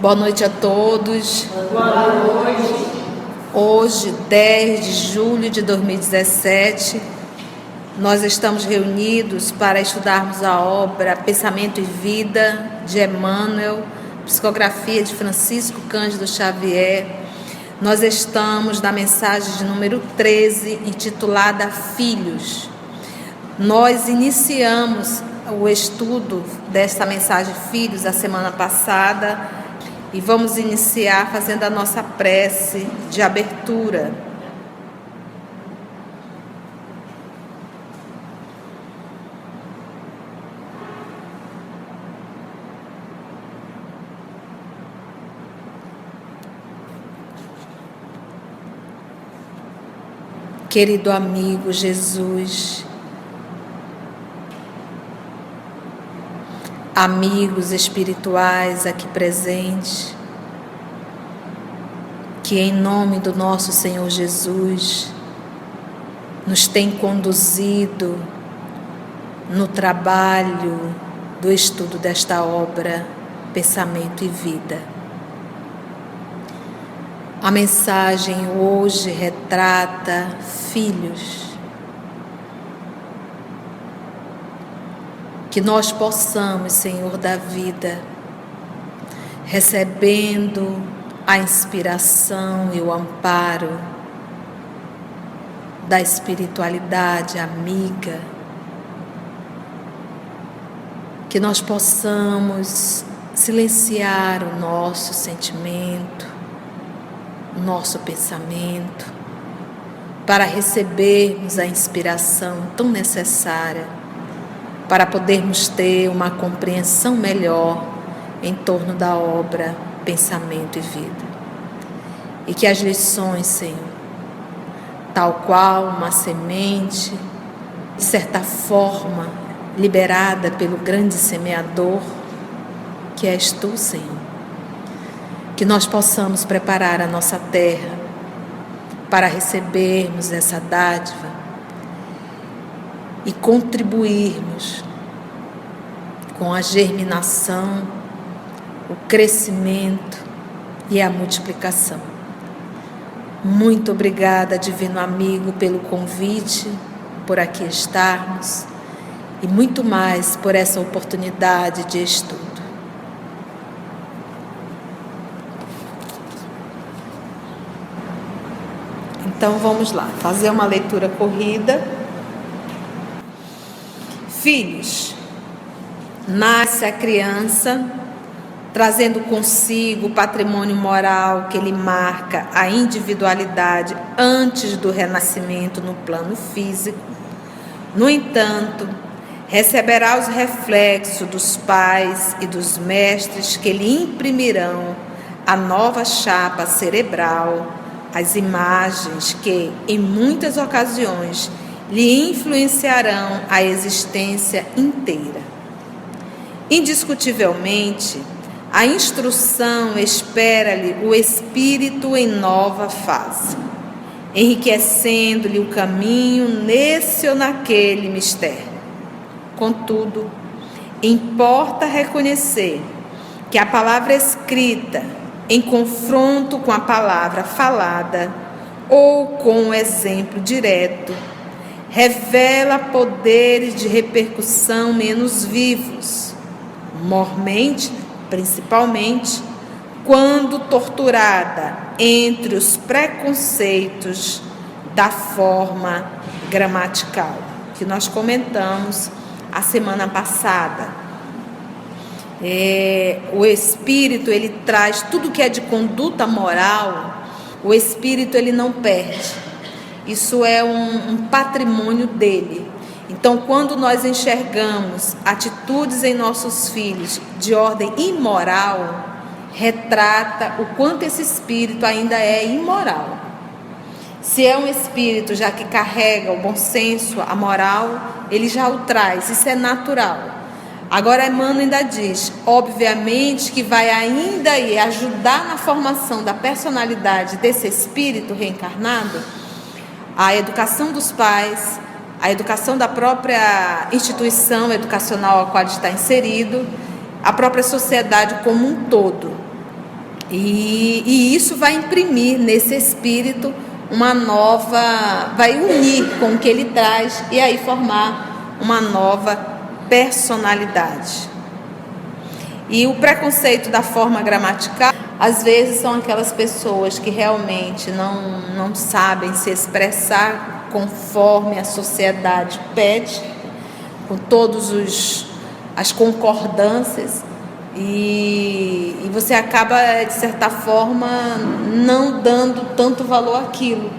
Boa noite a todos. Boa noite. Hoje, 10 de julho de 2017, nós estamos reunidos para estudarmos a obra Pensamento e Vida, de Emmanuel, psicografia de Francisco Cândido Xavier. Nós estamos na mensagem de número 13, intitulada Filhos. Nós iniciamos o estudo desta mensagem Filhos a semana passada e vamos iniciar fazendo a nossa prece de abertura. Querido amigo Jesus, amigos espirituais aqui presentes, que em nome do nosso Senhor Jesus nos tem conduzido no trabalho do estudo desta obra, Pensamento e Vida. A mensagem hoje retrata filhos. Que nós possamos, Senhor da vida, recebendo a inspiração e o amparo da espiritualidade amiga, que nós possamos silenciar o nosso sentimento, o nosso pensamento, para recebermos a inspiração tão necessária, para podermos ter uma compreensão melhor em torno da obra Pensamento e Vida. E que as lições, Senhor, tal qual uma semente, de certa forma, liberada pelo grande semeador, que és Tu, Senhor, que nós possamos preparar a nossa terra para recebermos essa dádiva e contribuirmos com a germinação, o crescimento e a multiplicação. Muito obrigada, divino amigo, pelo convite, por aqui estarmos e muito mais por essa oportunidade de estudo. Então vamos lá, fazer uma leitura corrida. Filhos, nasce a criança, trazendo consigo o patrimônio moral que lhe marca a individualidade antes do renascimento no plano físico. No entanto, receberá os reflexos dos pais e dos mestres que lhe imprimirão a nova chapa cerebral, as imagens que, em muitas ocasiões, lhe influenciarão a existência inteira. Indiscutivelmente, a instrução espera-lhe o espírito em nova fase, enriquecendo-lhe o caminho nesse ou naquele mistério. Contudo, importa reconhecer que a palavra escrita, em confronto com a palavra falada ou com o exemplo direto, revela poderes de repercussão menos vivos, mormente, principalmente, quando torturada entre os preconceitos da forma gramatical, que nós comentamos a semana passada. O espírito, ele traz tudo que é de conduta moral, o espírito ele não perde. Isso é um patrimônio dele. Então, quando nós enxergamos atitudes em nossos filhos de ordem imoral, retrata o quanto esse espírito ainda é imoral. Se é um espírito já que carrega o bom senso, a moral, ele já o traz, isso é natural. Agora, Emmanuel ainda diz, obviamente, que vai ainda aí ajudar na formação da personalidade desse espírito reencarnado, a educação dos pais, a educação da própria instituição educacional a qual está inserido, a própria sociedade como um todo. E isso vai imprimir nesse espírito uma nova, vai unir com o que ele traz e aí formar uma nova personalidade. E o preconceito da forma gramatical, às vezes são aquelas pessoas que realmente não sabem se expressar conforme a sociedade pede, com todas as concordâncias, e você acaba, de certa forma, não dando tanto valor àquilo.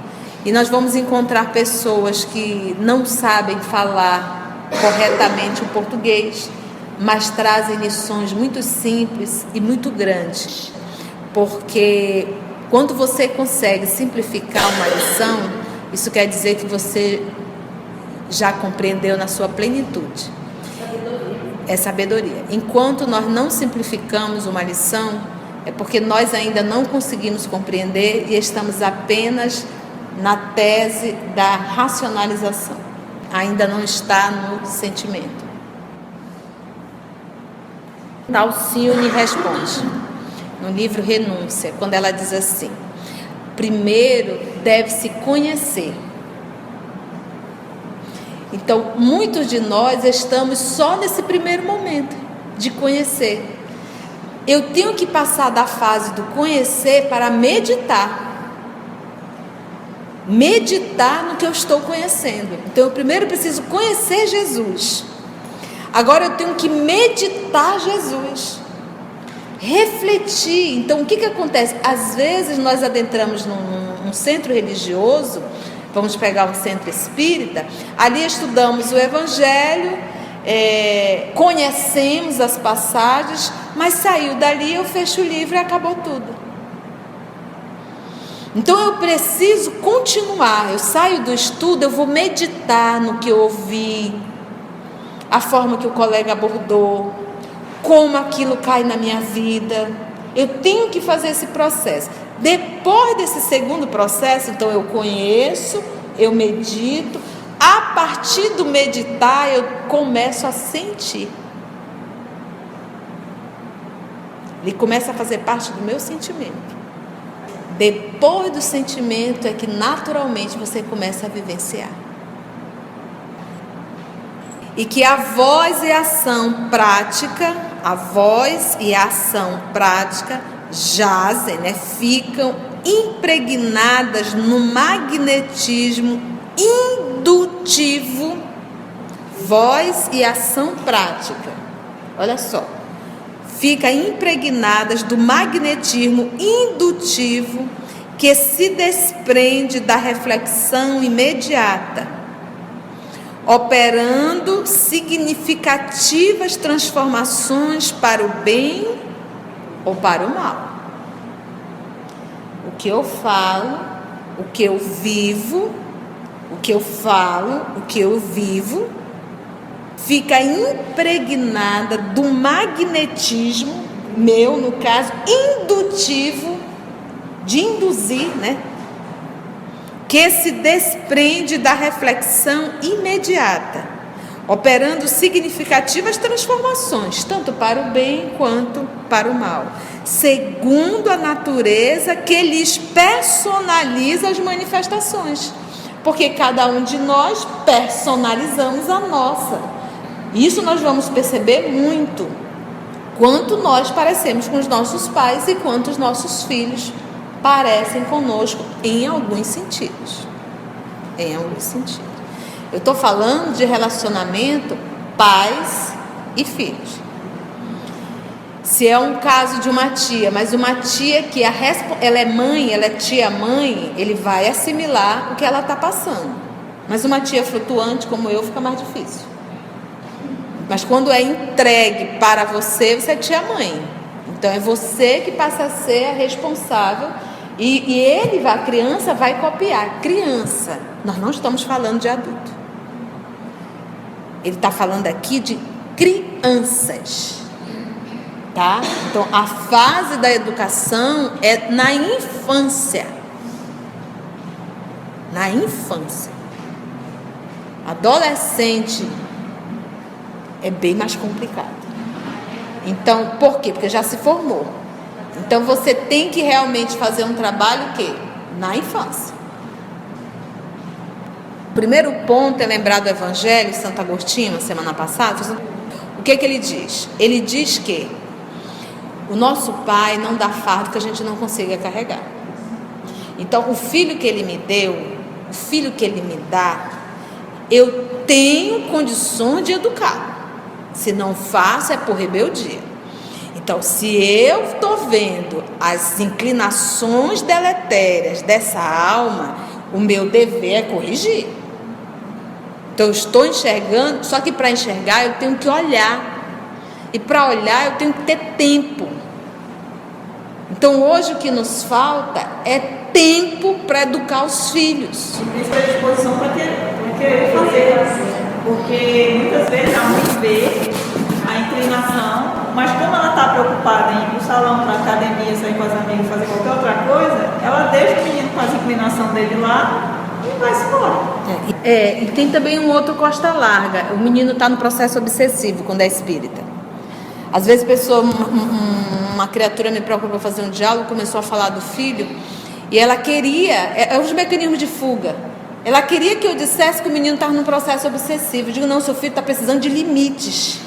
E nós vamos encontrar pessoas que não sabem falar corretamente o português, mas trazem lições muito simples e muito grandes. Porque quando você consegue simplificar uma lição, isso quer dizer que você já compreendeu na sua plenitude. É sabedoria. Enquanto nós não simplificamos uma lição, é porque nós ainda não conseguimos compreender e estamos apenas na tese da racionalização. Ainda não está no sentimento. Alcione responde, no livro Renúncia, quando ela diz assim: primeiro deve-se conhecer. Então, muitos de nós estamos só nesse primeiro momento de conhecer. Eu tenho que passar da fase do conhecer para meditar. Meditar no que eu estou conhecendo. Então, eu primeiro preciso conhecer Jesus. Agora eu tenho que meditar Jesus. Refletir. Então, o que acontece? Às vezes nós adentramos num centro religioso. Vamos pegar um centro espírita, ali estudamos o Evangelho, conhecemos as passagens, mas saiu dali, eu fecho o livro e acabou tudo. Então eu preciso continuar, eu saio do estudo, eu vou meditar no que eu ouvi, a forma que o colega abordou, como aquilo cai na minha vida. Eu tenho que fazer esse processo. Depois desse segundo processo, então eu conheço, eu medito. A partir do meditar, eu começo a sentir. Ele começa a fazer parte do meu sentimento. Depois do sentimento é que naturalmente você começa a vivenciar. E que a voz e a ação prática, jazem, ficam impregnadas no magnetismo indutivo, voz e ação prática. Olha só, fica impregnadas do magnetismo indutivo que se desprende da reflexão imediata, operando significativas transformações para o bem ou para o mal. O que eu falo, o que eu vivo, o que eu falo, o que eu vivo, fica impregnada do magnetismo, meu, no caso, indutivo, de induzir, que se desprende da reflexão imediata, operando significativas transformações, tanto para o bem quanto para o mal, segundo a natureza que lhes personaliza as manifestações, porque cada um de nós personalizamos a nossa. Isso nós vamos perceber muito, quanto nós parecemos com os nossos pais e quanto os nossos filhos parecem conosco em alguns sentidos. Eu estou falando de relacionamento pais e filhos. Se é um caso de uma tia, mas uma tia que ela é mãe, ela é tia-mãe, ele vai assimilar o que ela está passando. Mas uma tia flutuante como eu fica mais difícil. Mas quando é entregue para você, você é tia-mãe. Então é você que passa a ser a responsável e a criança vai copiar. Criança, nós não estamos falando de adulto. Ele está falando aqui de crianças, tá? Então a fase da educação é na infância. Na infância. Adolescente é bem mais complicado. Então, por quê? Porque já se formou. Então você tem que realmente fazer um trabalho que na infância. O primeiro ponto é lembrar do Evangelho de Santo Agostinho, semana passada. O que ele diz? Ele diz que o nosso pai não dá fardo que a gente não consiga carregar. Então, o filho que ele me deu, o filho que ele me dá, eu tenho condições de educar. Se não faço, é por rebeldia. Então, se eu estou vendo as inclinações deletérias dessa alma, o meu dever é corrigir. Então, eu estou enxergando, só que para enxergar eu tenho que olhar. E para olhar eu tenho que ter tempo. Então, hoje o que nos falta é tempo para educar os filhos. E predisposição para querer fazer. Porque muitas vezes a mãe vê a inclinação, mas como ela está preocupada em ir para o salão, para a academia, sair com as amigas, fazer qualquer outra coisa, ela deixa o menino com as inclinações dele lá e vai-se embora. E tem também um outro costa larga. O menino está no processo obsessivo quando é espírita. Às vezes uma criatura me procura para fazer um diálogo, começou a falar do filho, e ela queria, é os mecanismos de fuga. Ela queria que eu dissesse que o menino estava num processo obsessivo. Eu digo, não, seu filho está precisando de limites.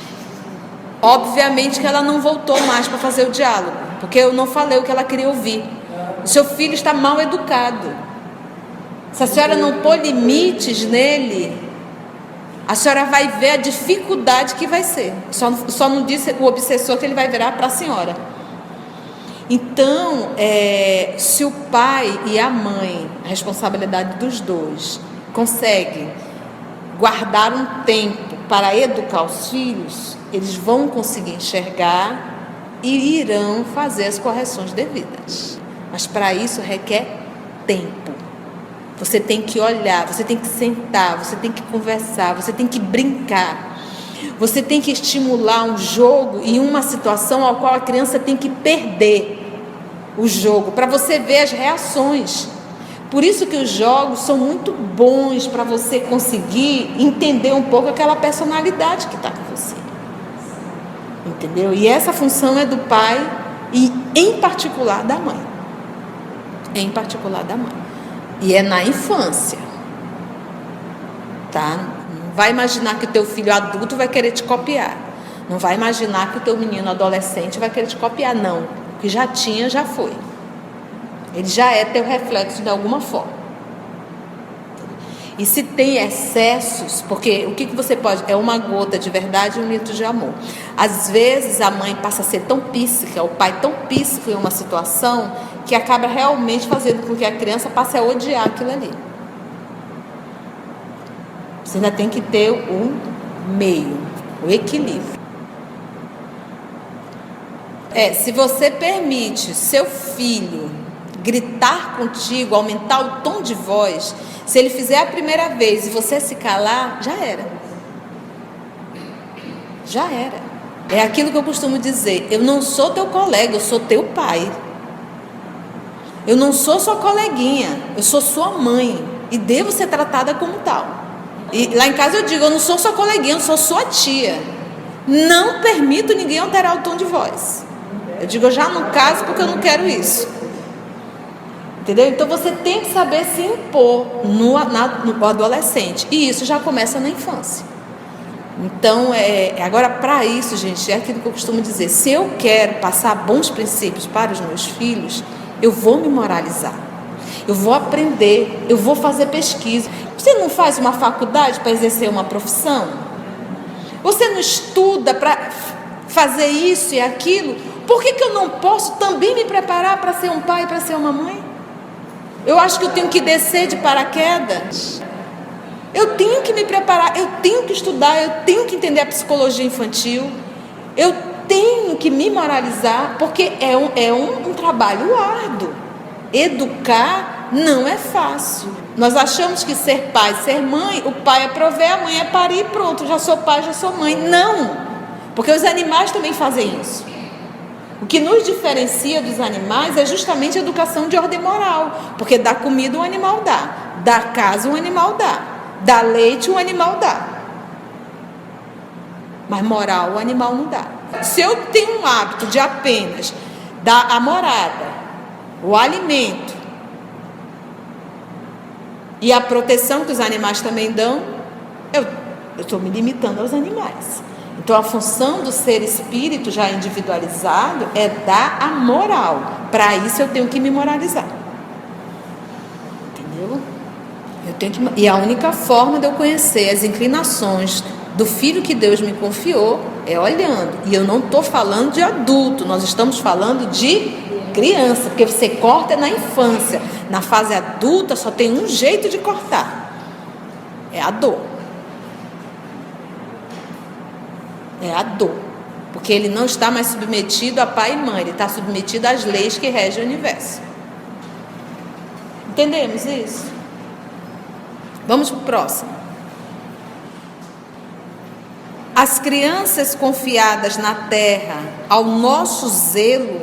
Obviamente que ela não voltou mais para fazer o diálogo, porque eu não falei o que ela queria ouvir. O seu filho está mal educado. Se a senhora não pôr limites nele, a senhora vai ver a dificuldade que vai ser. Só não disse o obsessor que ele vai virar para a senhora. Então, se o pai e a mãe, a responsabilidade dos dois, conseguem guardar um tempo para educar os filhos, eles vão conseguir enxergar e irão fazer as correções devidas. Mas para isso requer tempo. Você tem que olhar, você tem que sentar, você tem que conversar, você tem que brincar. Você tem que estimular um jogo em uma situação ao qual a criança tem que perder o jogo, para você ver as reações. Por isso que os jogos são muito bons para você conseguir entender um pouco aquela personalidade que está com você. Entendeu? E essa função é do pai e, em particular, da mãe. Em particular, da mãe. E é na infância. Tá? Não vai imaginar que o teu filho adulto vai querer te copiar. Não vai imaginar que o teu menino adolescente vai querer te copiar, não. O que já tinha, já foi. Ele já é teu reflexo de alguma forma. E se tem excessos, porque o que você pode... É uma gota de verdade e um litro de amor. Às vezes a mãe passa a ser tão píssica, o pai tão píssico em uma situação, que acaba realmente fazendo com que a criança passe a odiar aquilo ali. Você ainda tem que ter um meio, o equilíbrio. Se você permite seu filho gritar contigo, aumentar o tom de voz, se ele fizer a primeira vez e você se calar, já era. Já era. É aquilo que eu costumo dizer, eu não sou teu colega, eu sou teu pai. Eu não sou sua coleguinha, eu sou sua mãe e devo ser tratada como tal. E lá em casa eu digo, eu não sou sua coleguinha, eu sou sua tia. Não permito ninguém alterar o tom de voz. Eu digo, eu já não caso porque eu não quero isso. Entendeu? Então você tem que saber se impor no adolescente. E isso já começa na infância. Então, agora para isso, gente, é aquilo que eu costumo dizer. Se eu quero passar bons princípios para os meus filhos, eu vou me moralizar. Eu vou aprender, eu vou fazer pesquisa. Você não faz uma faculdade para exercer uma profissão? Você não estuda para fazer isso e aquilo? Por que eu não posso também me preparar para ser um pai, para ser uma mãe? Eu acho que eu tenho que descer de paraquedas. Eu tenho que me preparar, eu tenho que estudar, eu tenho que entender a psicologia infantil. Eu tenho que me moralizar, porque é um trabalho árduo. Educar não é fácil. Nós achamos que ser pai, ser mãe, o pai é prover, a mãe é parir e pronto, já sou pai, já sou mãe. Não, porque os animais também fazem isso. O que nos diferencia dos animais é justamente a educação de ordem moral, porque dá comida o animal dá casa o animal dá leite o animal dá, mas moral o animal não dá. Se eu tenho um hábito de apenas dá a morada, o alimento e a proteção que os animais também dão, eu estou me limitando aos animais. Então a função do ser espírito já individualizado é dar a moral. Para isso eu tenho que me moralizar. Entendeu? E a única forma de eu conhecer as inclinações do filho que Deus me confiou é olhando. E eu não estou falando de adulto, nós estamos falando de criança, porque você corta na infância. Na fase adulta só tem um jeito de cortar: é a dor. É a dor. Porque ele não está mais submetido a pai e mãe, ele está submetido às leis que regem o universo. Entendemos isso? Vamos para o próximo. As crianças confiadas na terra ao nosso zelo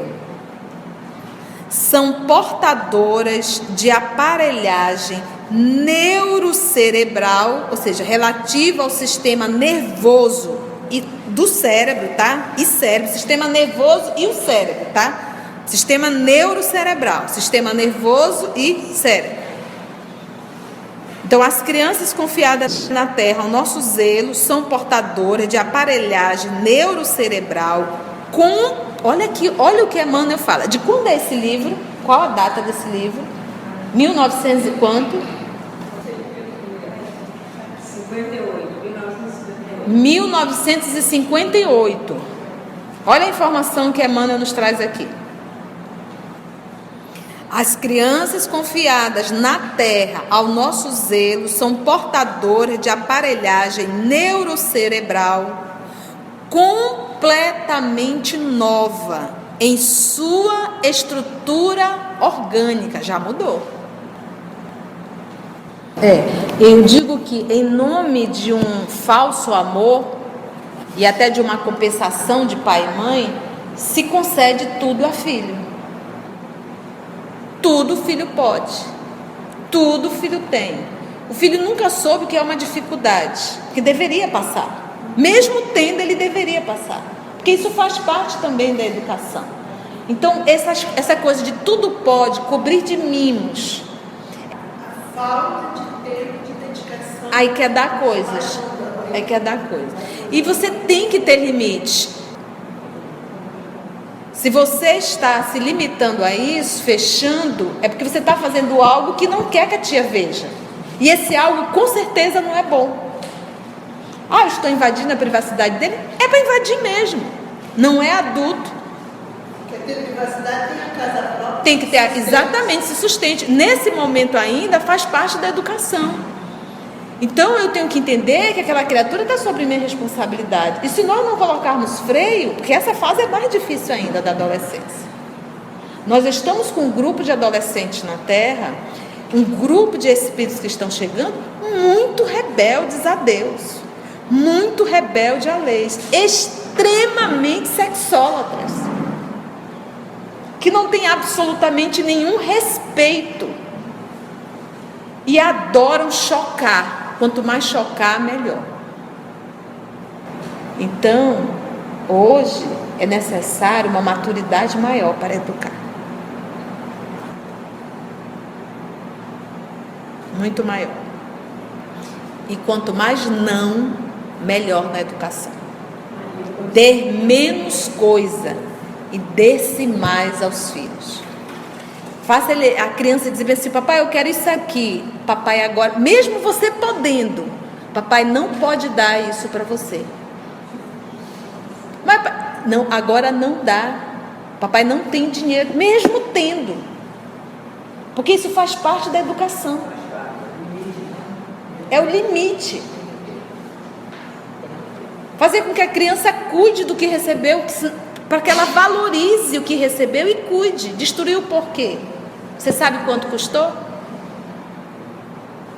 são portadoras de aparelhagem neurocerebral, ou seja, relativa ao sistema nervoso e do cérebro, tá? E cérebro, sistema nervoso e o cérebro, tá? Sistema neurocerebral, sistema nervoso e cérebro. Então, as crianças confiadas na terra ao nosso zelo são portadoras de aparelhagem neurocerebral com... Olha aqui, olha o que Emmanuel fala. De quando é esse livro? Qual a data desse livro? 1900 e quanto? 1958. Olha a informação que Emmanuel nos traz aqui. As crianças confiadas na terra ao nosso zelo são portadoras de aparelhagem neurocerebral completamente nova em sua estrutura orgânica. Já mudou. Eu digo que em nome de um falso amor e até de uma compensação de pai e mãe, se concede tudo a filho. Tudo filho pode, tudo filho tem. O filho nunca soube o que é uma dificuldade, que deveria passar. Mesmo tendo, ele deveria passar, porque isso faz parte também da educação. Então, essa coisa de tudo pode, cobrir de mimos, Falta de tempo, de dedicação. aí quer dar coisas, E você tem que ter limite. Se você está se limitando a isso, fechando, é porque você está fazendo algo que não quer que a tia veja. E esse algo com certeza não é bom. Eu estou invadindo a privacidade dele. É para invadir mesmo. Não é adulto. Quer ter privacidade, tem a casa própria. Tem que ter, exatamente, se sustente. Nesse momento ainda faz parte da educação. Então eu tenho que entender que aquela criatura está sob minha responsabilidade. E se nós não colocarmos freio, porque essa fase é mais difícil ainda da adolescência. Nós estamos com um grupo de adolescentes na Terra, um grupo de espíritos que estão chegando, muito rebeldes a Deus, muito rebelde a leis, extremamente sexólatras, que não tem absolutamente nenhum respeito e adoram chocar. Quanto mais chocar, melhor. Então, hoje é necessário uma maturidade maior para educar. Muito maior. E quanto mais não, melhor na educação. Ter menos coisa e dê-se mais aos filhos. Faça a criança dizer assim: papai, eu quero isso aqui. Papai, agora, mesmo você podendo, papai não pode dar isso para você. Mas não, agora não dá. Papai não tem dinheiro, mesmo tendo. Porque isso faz parte da educação. É o limite. Fazer com que a criança cuide do que recebeu, para que ela valorize o que recebeu e cuide. Destruir o porquê. Você sabe quanto custou?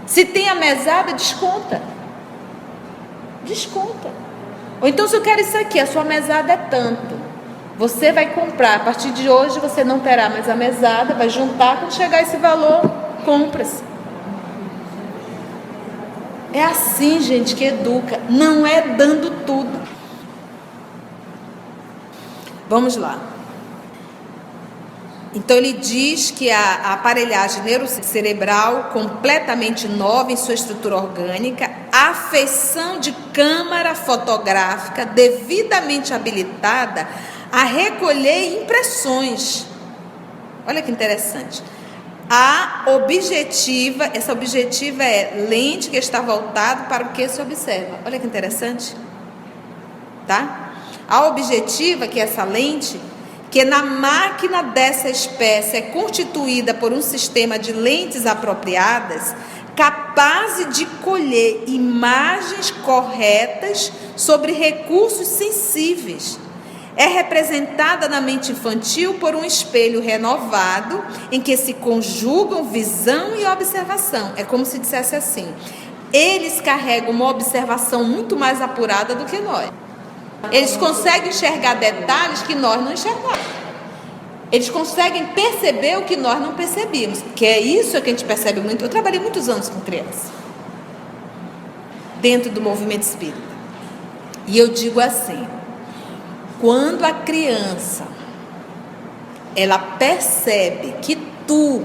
Se tem a mesada, desconta. Desconta. Ou então, se eu quero isso aqui, a sua mesada é tanto. Você vai comprar. A partir de hoje, você não terá mais a mesada. Vai juntar, quando chegar esse valor, compra-se. É assim, gente, que educa. Não é dando tudo. Vamos lá. Então ele diz que a aparelhagem neurocerebral completamente nova em sua estrutura orgânica, a afeição de câmara fotográfica devidamente habilitada a recolher impressões. Olha que interessante. Essa objetiva é lente que está voltada para o que se observa. Olha que interessante. Tá? A objetiva, que é essa lente, que na máquina dessa espécie é constituída por um sistema de lentes apropriadas, capazes de colher imagens corretas sobre recursos sensíveis. É representada na mente infantil por um espelho renovado, em que se conjugam visão e observação. É como se dissesse assim: eles carregam uma observação muito mais apurada do que nós. Eles conseguem enxergar detalhes que nós não enxergamos. Eles conseguem perceber o que nós não percebíamos, que é isso que a gente percebe muito. Eu trabalhei muitos anos com criança, dentro do movimento espírita. E eu digo assim: quando a criança, ela percebe que tu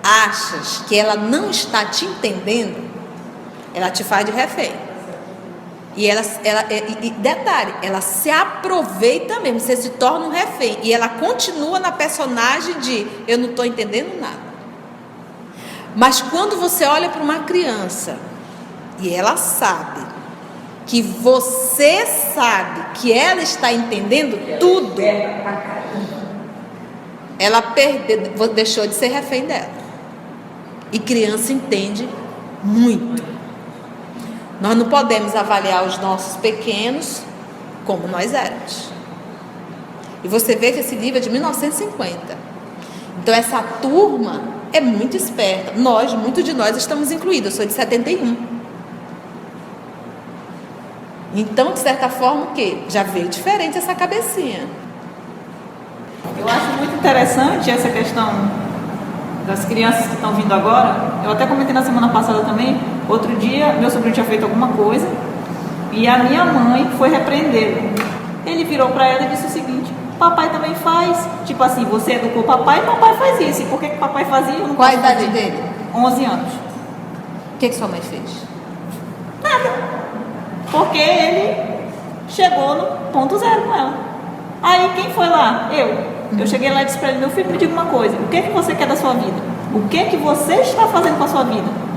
achas que ela não está te entendendo, ela te faz de refém. E detalhe, ela se aproveita mesmo, você se torna um refém. E ela continua na personagem de eu não estou entendendo nada. Mas quando você olha para uma criança e ela sabe que você sabe que ela está entendendo tudo, ela deixou de ser refém dela. E criança entende muito. Nós não podemos avaliar os nossos pequenos como nós éramos. E você vê que esse livro é de 1950. Então essa turma é muito esperta. Muitos de nós estamos incluídos. Eu sou de 71. Então, de certa forma, o quê? Já veio diferente essa cabecinha. Eu acho muito interessante essa questão das crianças que estão vindo agora. Eu até comentei na semana passada também. Outro dia, meu sobrinho tinha feito alguma coisa e a minha mãe foi repreendê-lo. Ele virou para ela e disse o seguinte: papai também faz. Tipo assim, você educou papai faz isso. E por que papai fazia? Eu não Qual a idade dele? 11 anos. O que sua mãe fez? Nada. Porque ele chegou no ponto zero com ela. Aí quem foi lá? Eu cheguei lá e disse para ele: meu filho, me diga uma coisa, o que você quer da sua vida? O que você está fazendo com a sua vida?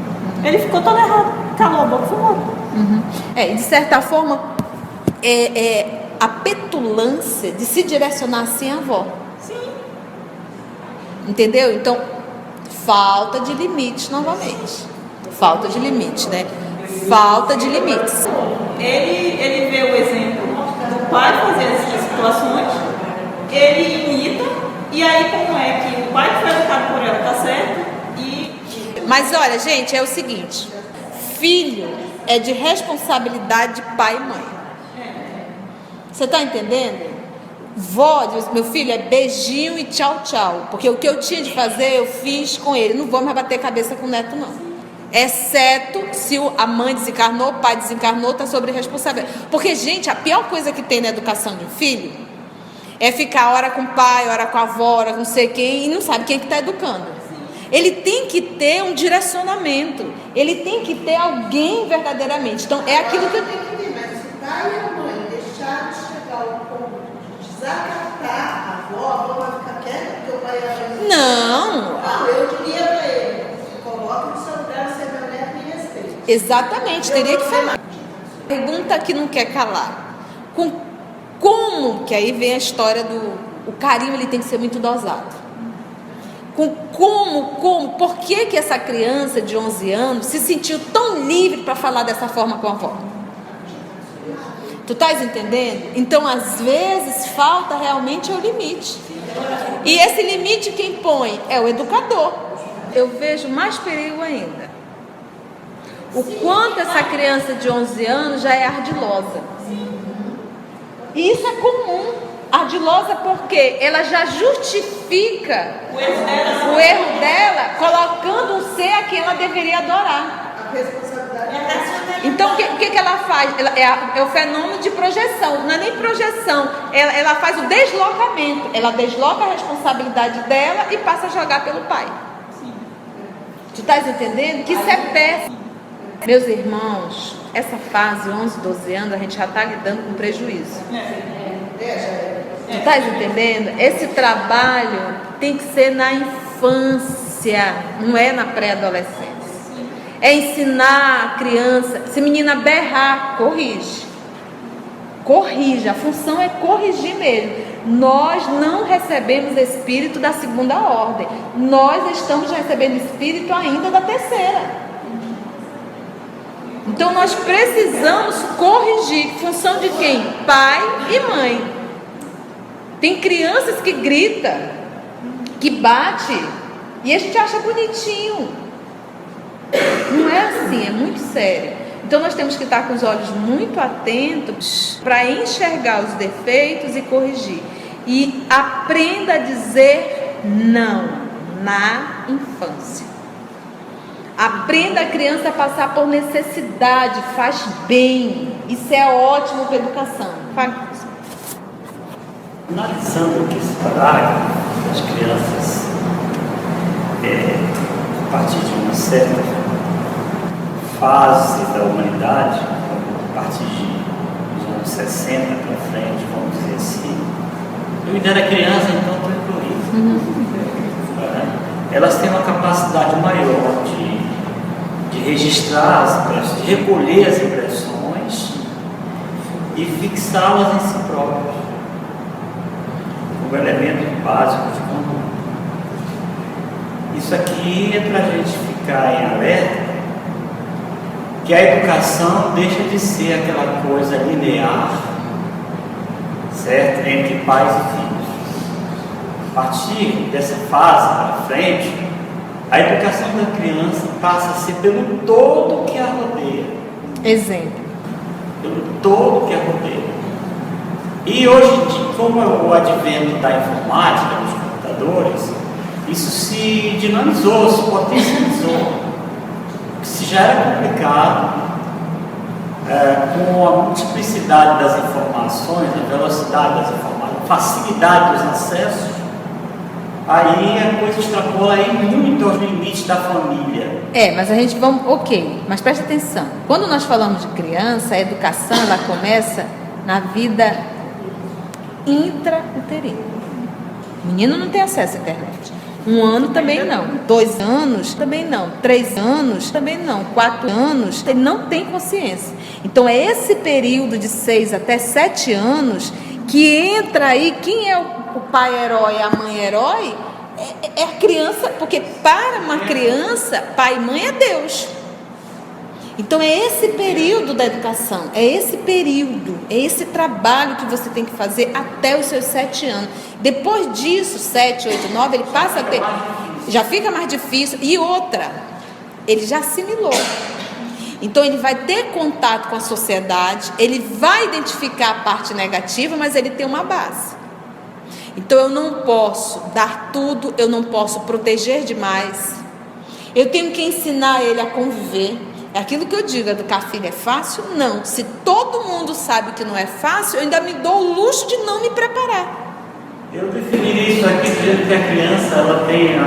Ele ficou todo errado, calou a boca e foi embora. E de certa forma, a petulância de se direcionar assim à avó. Sim. Entendeu? Então, falta de limites novamente. Falta de limite, né? Falta de limites. Ele vê o exemplo do pai fazer essas situações, ele imita, e aí como é que o pai que foi educado por ela tá certo? Mas olha, gente, é o seguinte: filho é de responsabilidade de pai e mãe. Você tá entendendo? Vó, meu filho, é beijinho e tchau, tchau. Porque o que eu tinha de fazer, eu fiz com ele. Não vou mais bater cabeça com o neto, não. Exceto se a mãe desencarnou, o pai desencarnou, tá sobre responsabilidade. Porque, gente, a pior coisa que tem na educação de um filho é ficar hora com o pai, hora com a avó, hora com não sei quem, e não sabe quem que tá educando. Ele tem que ter um direcionamento. Ele tem que ter alguém verdadeiramente. Então, é aquilo que eu tenho que ter. Mas se o pai e a mãe deixarem chegar ao ponto de desacatar a avó vai ficar quieta porque o pai e a mãe... Não, eu diria para ele: coloque no seu lugar, você é meu neto e respeito. Exatamente, teria que falar. Pergunta que não quer calar. Como? Que aí vem a história do... O carinho, ele tem que ser muito dosado. Por que essa criança de 11 anos se sentiu tão livre para falar dessa forma com a avó? Tu estás entendendo? Então, às vezes, falta realmente o limite. E esse limite quem põe é o educador. Eu vejo mais perigo ainda. O quanto essa criança de 11 anos já é ardilosa. E isso é comum. Ardilosa porque ela já justifica o erro dela colocando um ser a quem ela deveria adorar. A responsabilidade é Então, o que ela faz? É o fenômeno de projeção. Não é nem projeção. Ela faz o deslocamento. Ela desloca a responsabilidade dela e passa a jogar pelo pai. Sim. Tu estás entendendo? Que isso é péssimo. Meus irmãos, essa fase, 11, 12 anos, a gente já está lidando com prejuízo. Tu estás entendendo? Esse trabalho tem que ser na infância, não é na pré-adolescência. É ensinar a criança. Se a menina berrar, corrige. Corrige, a função é corrigir mesmo. Nós não recebemos espírito da segunda ordem. Nós estamos recebendo espírito ainda da terceira. Então nós precisamos corrigir. Função de quem? Pai e mãe. Tem crianças que gritam, que bate, e a gente acha bonitinho. Não é assim, é muito sério. Então nós temos que estar com os olhos muito atentos para enxergar os defeitos e corrigir. E aprenda a dizer não na infância. Aprenda a criança a passar por necessidade, faz bem. Isso é ótimo para a educação. Analisando aqui esse parágrafo das crianças, a partir de uma certa fase da humanidade, a partir dos anos 60 para frente, vamos dizer assim, eu ainda era criança, então estou incluído. Elas têm uma capacidade maior de registrar as impressões, de recolher as impressões e fixá-las em si próprias, como elemento básico de conduta. Isso aqui é para a gente ficar em alerta, que a educação deixa de ser aquela coisa linear, certo? Entre pais e filhos. A partir dessa fase para frente, a educação da criança passa a ser pelo todo que a rodeia. Exemplo. Pelo todo que a rodeia. E hoje, como é o advento da informática, dos computadores, isso se dinamizou, se potencializou. Se já era complicado, com a multiplicidade das informações, a velocidade das informações, a facilidade dos acessos, aí a coisa extrapola aí muito aos limites da família. Mas a gente mas presta atenção. Quando nós falamos de criança, a educação ela começa na vida intrauterina. O menino não tem acesso à internet. 1 ano também não, 2 anos também não, 3 anos também não, 4 anos, ele não tem consciência. Então é esse período de 6 até 7 anos que entra aí, quem é o pai herói e a mãe herói? É a criança, porque para uma criança, pai e mãe é Deus. Então é esse período da educação, é esse período, é esse trabalho que você tem que fazer até os seus 7 anos. Depois disso, 7, 8, 9, ele passa a ter, já fica mais difícil. E outra, ele já assimilou. Então ele vai ter contato com a sociedade, ele vai identificar a parte negativa, mas ele tem uma base. Então eu não posso dar tudo, eu não posso proteger demais. Eu tenho que ensinar ele a conviver. É aquilo que eu digo, educar filho é fácil? Não. Se todo mundo sabe que não é fácil, eu ainda me dou o luxo de não me preparar. Eu definiria isso aqui dizendo que a criança ela tem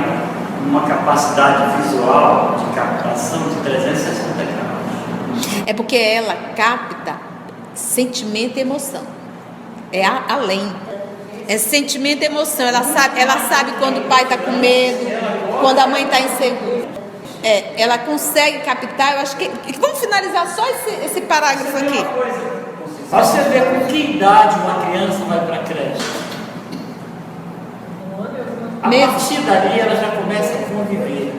uma capacidade visual de captação de 360 graus. É porque ela capta sentimento e emoção. É além. É sentimento e emoção. Ela sabe quando o pai está com medo, quando a mãe está insegura. Ela consegue captar. Eu acho que vamos finalizar só esse parágrafo aqui. Você vê com que idade uma criança vai para a creche. A partir dali ela já começa a conviver.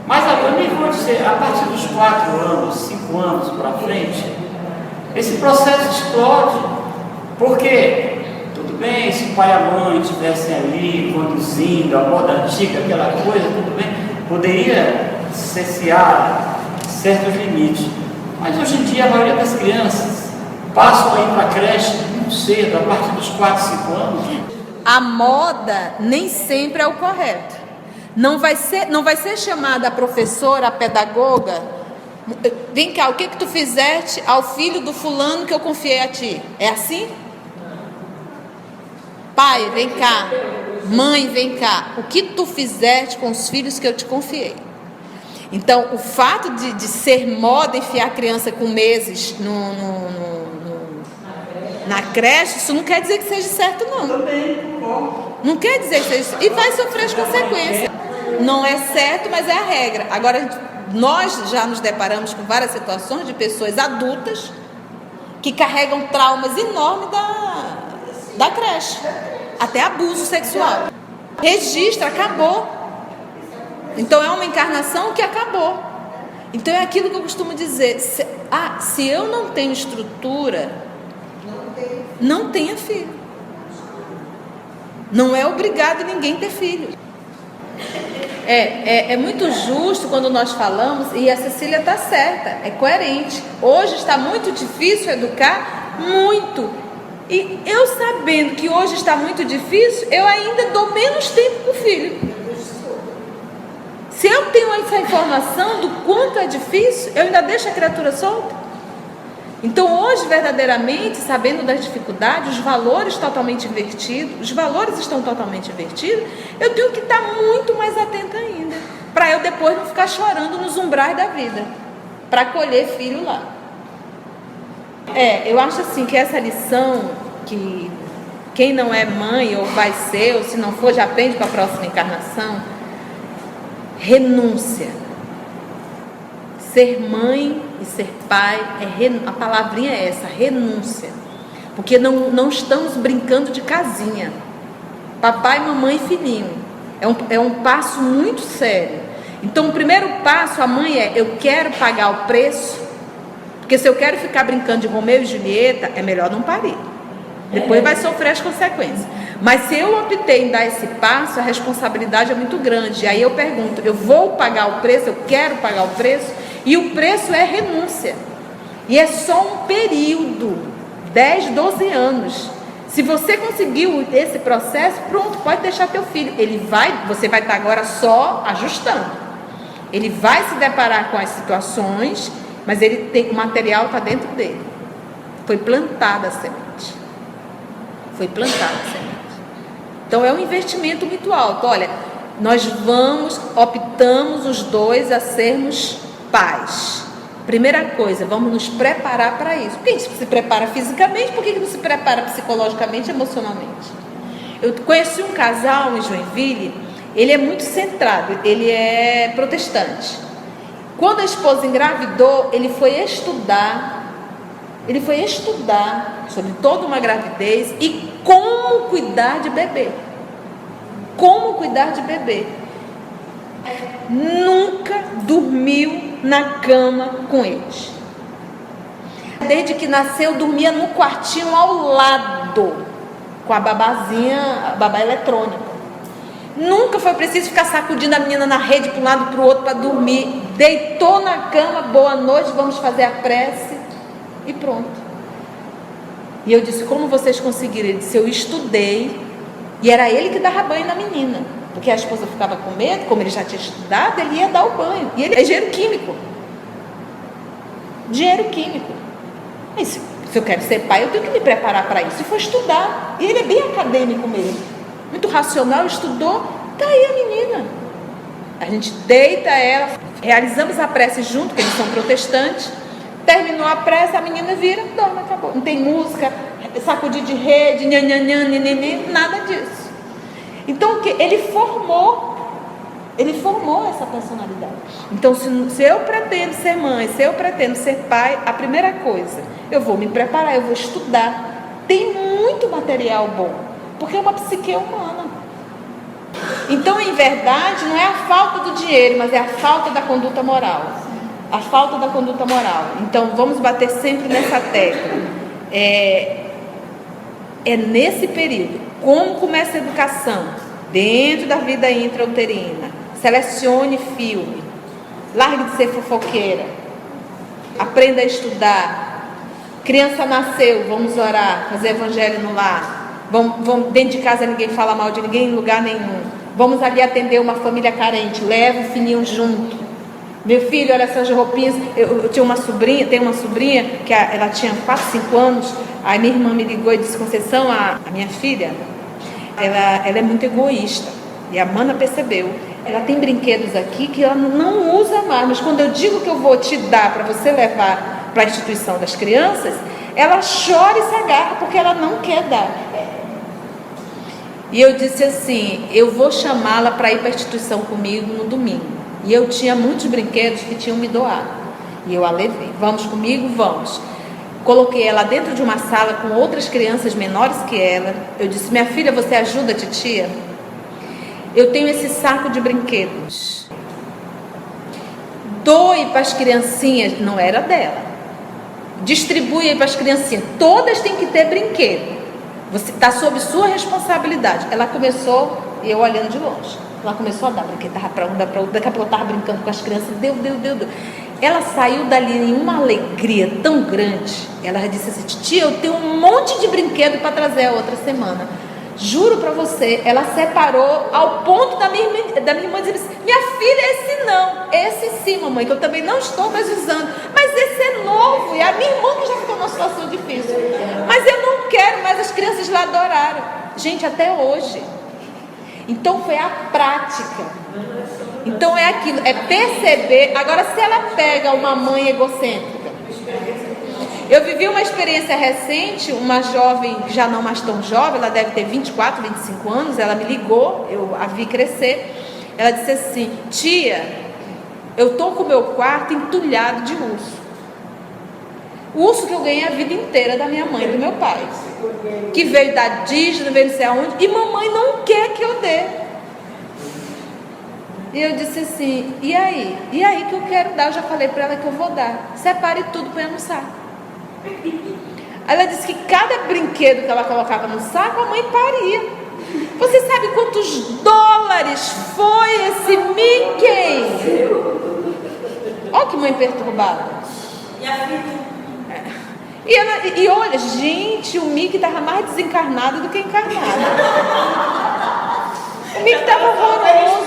Mas eu nem vou dizer, a partir dos 4 anos, 5 anos para frente, esse processo explode. Porque, tudo bem, se o pai e a mãe estivessem ali conduzindo a moda antiga, aquela coisa, tudo bem, poderia cessear certos limites. Mas hoje em dia a maioria das crianças passam a ir para a creche muito cedo, a partir dos 4, 5 anos. A moda nem sempre é o correto. Não vai ser chamada a professora, a pedagoga, Vem cá, o que tu fizeste ao filho do fulano que eu confiei a ti? É assim? Pai, vem cá. Mãe, vem cá. O que tu fizeste com os filhos que eu te confiei? Então, o fato de ser moda enfiar a criança com meses na creche, isso não quer dizer que seja certo, não. Não quer dizer que seja. E vai sofrer as consequências. Não é certo, mas é a regra. Agora, nós já nos deparamos com várias situações de pessoas adultas que carregam traumas enormes da creche. Até abuso sexual. Registra, acabou. Então é uma encarnação que acabou. Então é aquilo que eu costumo dizer. Se eu não tenho estrutura, não tenha filho. Não é obrigado ninguém ter filho. É muito justo quando nós falamos, e a Cecília está certa, é coerente. Hoje está muito difícil educar, muito. E eu sabendo que hoje está muito difícil, eu ainda dou menos tempo para o filho. Se eu tenho essa informação do quanto é difícil, eu ainda deixo a criatura solta. Então hoje, verdadeiramente, sabendo das dificuldades, os valores totalmente invertidos, os valores estão totalmente invertidos, eu tenho que estar muito mais atenta ainda, para eu depois não ficar chorando nos umbrais da vida, para colher filho lá. Eu acho assim que essa lição, que quem não é mãe ou vai ser, ou se não for, já aprende para a próxima encarnação, renúncia. Ser mãe e ser pai, a palavrinha é essa, renúncia. Porque não estamos brincando de casinha. Papai, mamãe e filhinho. É um passo muito sério. Então o primeiro passo, a mãe eu quero pagar o preço. Porque se eu quero ficar brincando de Romeu e Julieta, é melhor não parir. Depois vai sofrer as consequências. Mas se eu optei em dar esse passo, a responsabilidade é muito grande. Aí eu pergunto, eu vou pagar o preço? Eu quero pagar o preço? E o preço é renúncia. E é só um período, 10, 12 anos. Se você conseguiu esse processo, pronto, pode deixar teu filho. Você vai estar agora só ajustando. Ele vai se deparar com as situações, mas o material está dentro dele. Foi plantada a semente. Foi plantada a semente. Então é um investimento muito alto. Olha, nós optamos os dois a sermos pais. Primeira coisa, vamos nos preparar para isso. Porque a gente se prepara fisicamente, por que não se prepara psicologicamente, emocionalmente? Eu conheci um casal em Joinville, ele é muito centrado, ele é protestante. Quando a esposa engravidou, ele foi estudar sobre toda uma gravidez e como cuidar de bebê. Como cuidar de bebê. Nunca dormiu na cama com eles. Desde que nasceu, dormia no quartinho ao lado, com a babazinha, a babá eletrônica. Nunca foi preciso ficar sacudindo a menina na rede para um lado e para o outro para dormir. Deitou na cama, boa noite, vamos fazer a prece e pronto. E eu disse, como vocês conseguiram? Ele disse, eu estudei e era ele que dava banho na menina. Porque a esposa ficava com medo, como ele já tinha estudado, ele ia dar o banho. E ele é engenheiro químico. Engenheiro químico. E se eu quero ser pai, eu tenho que me preparar para isso. E foi estudar. E ele é bem acadêmico mesmo. Muito racional, estudou. Está aí a menina. A gente deita ela, realizamos a prece junto, porque eles são protestantes. Terminou a prece, a menina vira, dorme, acabou. Não tem música, sacudir de rede, nada disso. Então ele formou essa personalidade. Então se eu pretendo ser mãe, se eu pretendo ser pai, a primeira coisa, eu vou me preparar, eu vou estudar. Tem muito material bom, porque é uma psique humana. Então, em verdade, não é a falta do dinheiro, mas é a falta da conduta moral. A falta da conduta moral. Então, vamos bater sempre nessa tecla. É nesse período. Como começa a educação? Dentro da vida intrauterina. Selecione filme. Largue de ser fofoqueira. Aprenda a estudar. Criança nasceu, vamos orar, fazer evangelho no lar. Vamos, dentro de casa ninguém fala mal de ninguém em lugar nenhum. Vamos ali atender uma família carente. Leva o filhinho junto. Meu filho, olha essas roupinhas. Eu tinha uma sobrinha, tenho uma sobrinha que ela tinha 4, 5 anos. Aí minha irmã me ligou e disse: Conceição, a minha filha, ela é muito egoísta. E a mana percebeu. Ela tem brinquedos aqui que ela não usa mais, mas quando eu digo que eu vou te dar para você levar para a instituição das crianças, ela chora e se agarra porque ela não quer dar. E eu disse assim: eu vou chamá-la para ir para a instituição comigo no domingo. E eu tinha muitos brinquedos que tinham me doado. E eu a levei. Vamos comigo? Vamos. Coloquei ela dentro de uma sala com outras crianças menores que ela. Eu disse: minha filha, você ajuda a titia? Eu tenho esse saco de brinquedos. Doe para as criancinhas. Não era dela. Distribui aí para as criancinhas. Todas têm que ter brinquedo. Você está sob sua responsabilidade. Ela começou, e eu olhando de longe. Ela começou a dar brinquedo, dava para um, dava para outro. Daqui a pouco eu estava brincando com as crianças. Deu. Ela saiu dali em uma alegria tão grande. Ela disse assim: titia, eu tenho um monte de brinquedo para trazer a outra semana. Juro para você, ela separou ao ponto da minha irmã dizer assim: minha filha, esse não, esse sim, mamãe, que eu também não estou mais usando, mas esse é novo. E a minha irmã que já ficou numa situação difícil, mas eu não quero, mas as crianças lá adoraram. Gente, até hoje. Então foi a prática. Então é aquilo, é perceber. Agora, se ela pega uma mãe egocêntrica, eu vivi uma experiência recente. Uma jovem, já não mais tão jovem, ela deve ter 24, 25 anos. Ela me ligou, eu a vi crescer. Ela disse assim: tia, eu estou com o meu quarto entulhado de urso. O urso que eu ganhei a vida inteira da minha mãe e do meu pai, que veio da Disney, veio não sei aonde, e mamãe não quer que eu dê. E eu disse assim: e aí? E aí que eu quero dar? Eu já falei para ela que eu vou dar. Separe tudo para eu no saco. Ela disse que cada brinquedo que ela colocava no saco, a mãe paria. Você sabe quantos dólares foi esse Mickey? Olha que mãe perturbada. E a filha? E olha, gente, o Mickey estava mais desencarnado do que encarnado. O Mickey estava horroroso.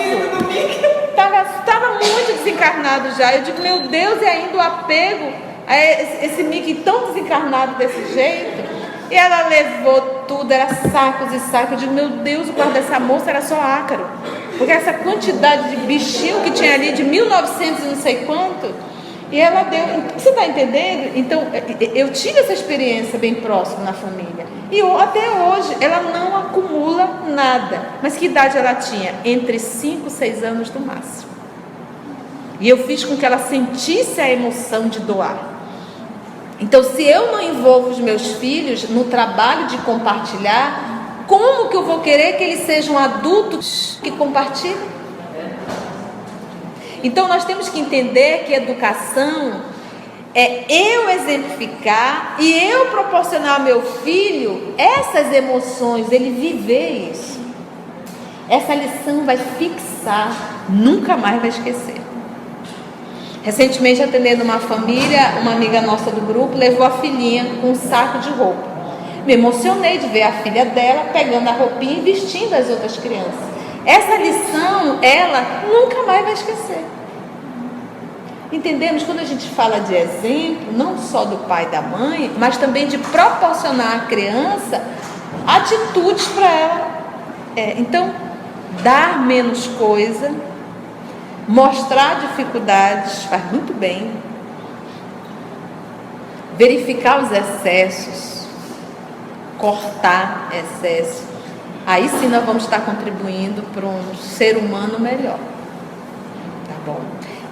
Estava muito desencarnado já. Eu digo: meu Deus, e ainda o apego a esse Mickey tão desencarnado desse jeito. E ela levou tudo, era sacos e sacos. Eu digo: meu Deus, o quarto dessa moça era só ácaro. Porque essa quantidade de bichinho que tinha ali, de 1900 e não sei quanto. E ela deu. Você está entendendo? Então, eu tive essa experiência bem próxima na família. E até hoje, ela não acumula nada. Mas que idade ela tinha? Entre 5 e 6 anos no máximo. E eu fiz com que ela sentisse a emoção de doar. Então, se eu não envolvo os meus filhos no trabalho de compartilhar, como que eu vou querer que eles sejam adultos que compartilhem? Então nós temos que entender que educação é eu exemplificar e eu proporcionar ao meu filho essas emoções, ele viver isso. Essa lição vai fixar, nunca mais vai esquecer. Recentemente, atendendo uma família, uma amiga nossa do grupo levou a filhinha com um saco de roupa. Me emocionei de ver a filha dela pegando a roupinha e vestindo as outras crianças. Essa lição, ela nunca mais vai esquecer. Entendemos? Quando a gente fala de exemplo, não só do pai e da mãe, mas também de proporcionar à criança atitudes para ela. Então, dar menos coisa, mostrar dificuldades, faz muito bem. Verificar os excessos, cortar excesso. Aí sim nós vamos estar contribuindo para um ser humano melhor. Tá bom?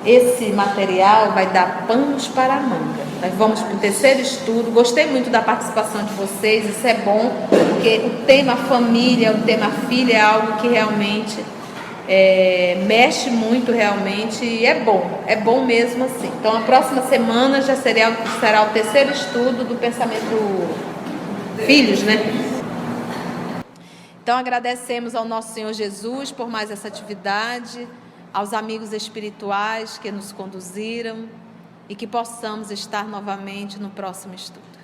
Esse material vai dar panos para a manga. Nós vamos para o terceiro estudo. Gostei muito da participação de vocês. Isso é bom, porque o tema família, o tema filha é algo que realmente mexe muito realmente. E é bom mesmo assim. Então a próxima semana já será o terceiro estudo do pensamento filhos, né? Então agradecemos ao nosso Senhor Jesus por mais essa atividade, aos amigos espirituais que nos conduziram e que possamos estar novamente no próximo estudo.